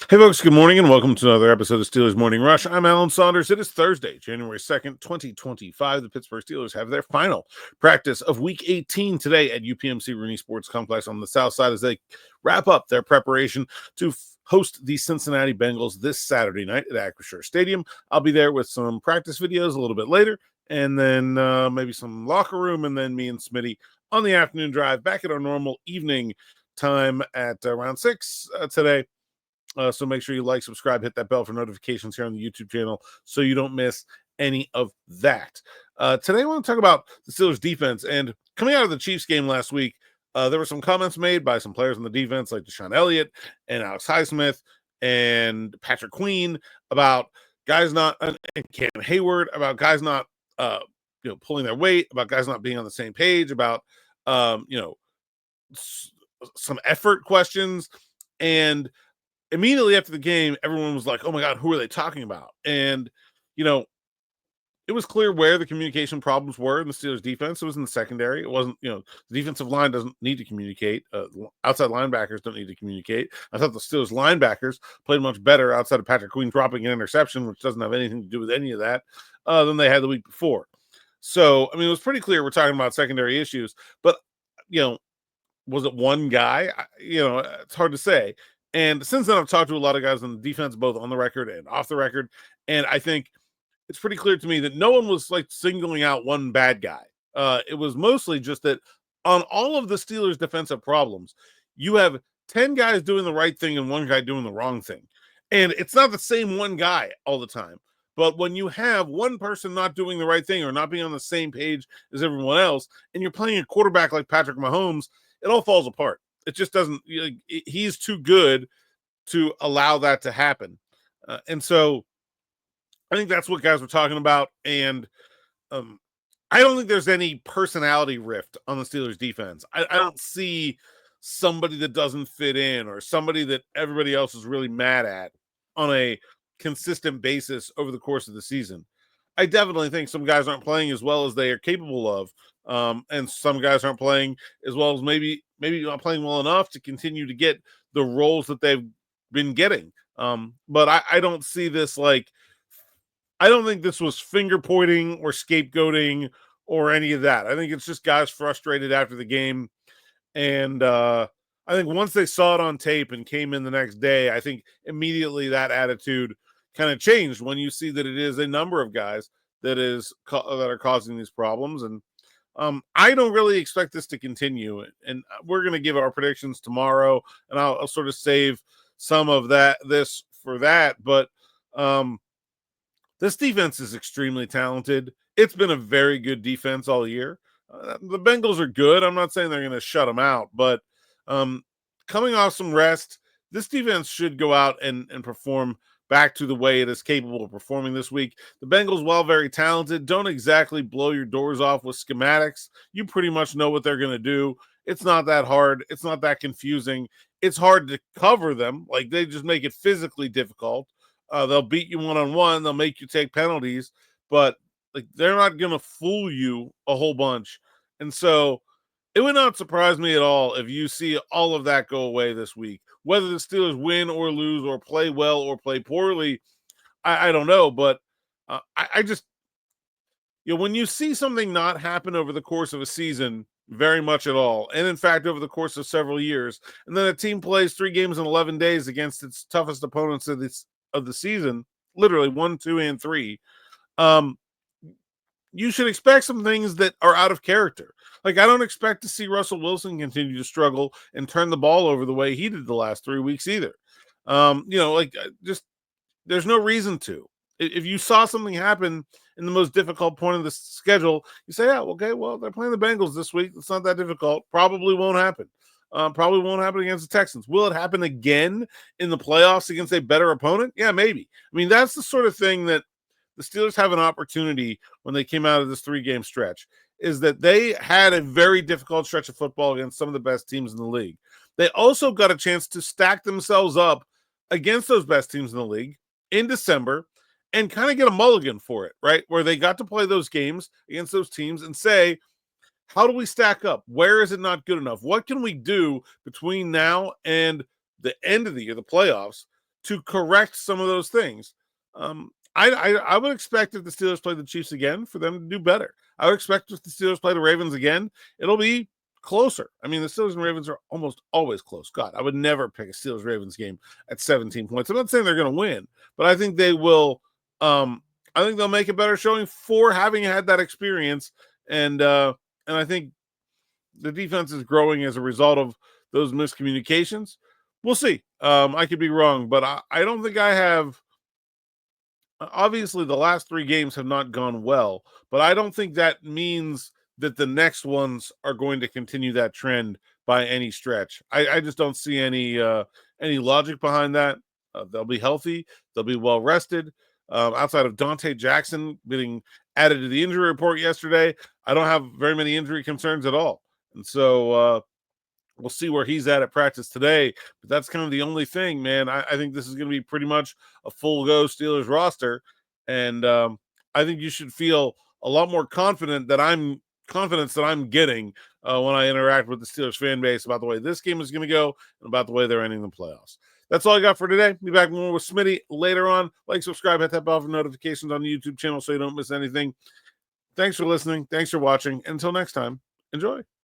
Hey, folks, good morning and welcome to another episode of Steelers Morning Rush. I'm Alan Saunders. It is Thursday, January 2nd, 2025. The Pittsburgh Steelers have their final practice of Week 18 today at UPMC Rooney Sports Complex on the south side as they wrap up their preparation to host the Cincinnati Bengals this Saturday night at Acrisure Stadium. I'll be there with some practice videos a little bit later, and then maybe some locker room, and then me and Smitty on the afternoon drive back at our normal evening time at around 6 today. So make sure you like, subscribe, hit that bell for notifications here on the YouTube channel so you don't miss any of that. Today I want to talk about the Steelers defense. And coming out of the Chiefs game last week, there were some comments made by some players on the defense like DeShon Elliott and Alex Highsmith and Patrick Queen about guys not and Cam Heyward about guys not pulling their weight, about guys not being on the same page, about some effort questions. And immediately after the game, everyone was like, oh my God, who are they talking about? And, it was clear where the communication problems were in the Steelers defense. It was in the secondary. It wasn't, the defensive line doesn't need to communicate. Outside linebackers don't need to communicate. I thought the Steelers linebackers played much better outside of Patrick Queen dropping an interception, which doesn't have anything to do with any of that, than they had the week before. So, it was pretty clear we're talking about secondary issues, but, was it one guy? It's hard to say. And since then, I've talked to a lot of guys on the defense, both on the record and off the record. And I think it's pretty clear to me that no one was like singling out one bad guy. It was mostly just that on all of the Steelers' defensive problems, you have 10 guys doing the right thing and one guy doing the wrong thing. And it's not the same one guy all the time. But when you have one person not doing the right thing or not being on the same page as everyone else, and you're playing a quarterback like Patrick Mahomes, it all falls apart. It just doesn't, he's too good to allow that to happen. And so I think that's what guys were talking about. And I don't think there's any personality rift on the Steelers defense. I don't see somebody that doesn't fit in or somebody that everybody else is really mad at on a consistent basis over the course of the season. I definitely think some guys aren't playing as well as they are capable of. And some guys aren't playing as well as maybe not playing well enough to continue to get the roles that they've been getting. But I don't see this I don't think this was finger pointing or scapegoating or any of that. I think it's just guys frustrated after the game. And I think once they saw it on tape and came in the next day, I think immediately that attitude kind of changed when you see that it is a number of guys that are causing these problems. And I don't really expect this to continue. And we're going to give our predictions tomorrow, and I'll sort of save some of this for that. But this defense is extremely talented. It's been a very good defense all year. The Bengals are good. I'm not saying they're going to shut them out, but coming off some rest, this defense should go out and perform back to the way it is capable of performing this week. The Bengals, while very talented, don't exactly blow your doors off with schematics. You pretty much know what they're going to do. It's not that hard. It's not that confusing. It's hard to cover them. Like, they just make it physically difficult. They'll beat you one-on-one. They'll make you take penalties, but they're not going to fool you a whole bunch. And so it would not surprise me at all if you see all of that go away this week. Whether the Steelers win or lose or play well or play poorly, I don't know. But I just, when you see something not happen over the course of a season very much at all, and in fact over the course of several years, and then a team plays 3 games in 11 days against its toughest opponents of the season, literally 1, 2, and 3, you should expect some things that are out of character. I don't expect to see Russell Wilson continue to struggle and turn the ball over the way he did the last 3 weeks either. Just there's no reason to. If you saw something happen in the most difficult point of the schedule, you say, yeah, okay, well, they're playing the Bengals this week. It's not that difficult. Probably won't happen. Probably won't happen against the Texans. Will it happen again in the playoffs against a better opponent? Yeah, maybe. That's the sort of thing that the Steelers have an opportunity when they came out of this 3-game stretch, is that they had a very difficult stretch of football against some of the best teams in the league. They also got a chance to stack themselves up against those best teams in the league in December and kind of get a mulligan for it, right? Where they got to play those games against those teams and say, how do we stack up? Where is it not good enough? What can we do between now and the end of the year, the playoffs, to correct some of those things. I would expect if the Steelers play the Chiefs again for them to do better. I would expect if the Steelers play the Ravens again, it'll be closer. I mean, the Steelers and Ravens are almost always close. God, I would never pick a Steelers-Ravens game at 17 points. I'm not saying they're going to win, but I think they will. I think they'll make a better showing for having had that experience, and I think the defense is growing as a result of those miscommunications. We'll see. I could be wrong, but I don't think I have. Obviously, the last 3 games have not gone well, but I don't think that means that the next ones are going to continue that trend by any stretch. I just don't see any logic behind that. They'll be healthy. They'll be well rested. Outside of Dante Jackson getting added to the injury report yesterday, I don't have very many injury concerns at all. And so we'll see where he's at practice today. But that's kind of the only thing, man. I think this is going to be pretty much a full-go Steelers roster. And I think you should feel a lot more confidence that I'm getting when I interact with the Steelers fan base about the way this game is going to go and about the way they're ending the playoffs. That's all I got for today. Be back more with Smitty later on. Like, subscribe, hit that bell for notifications on the YouTube channel so you don't miss anything. Thanks for listening. Thanks for watching. Until next time, enjoy.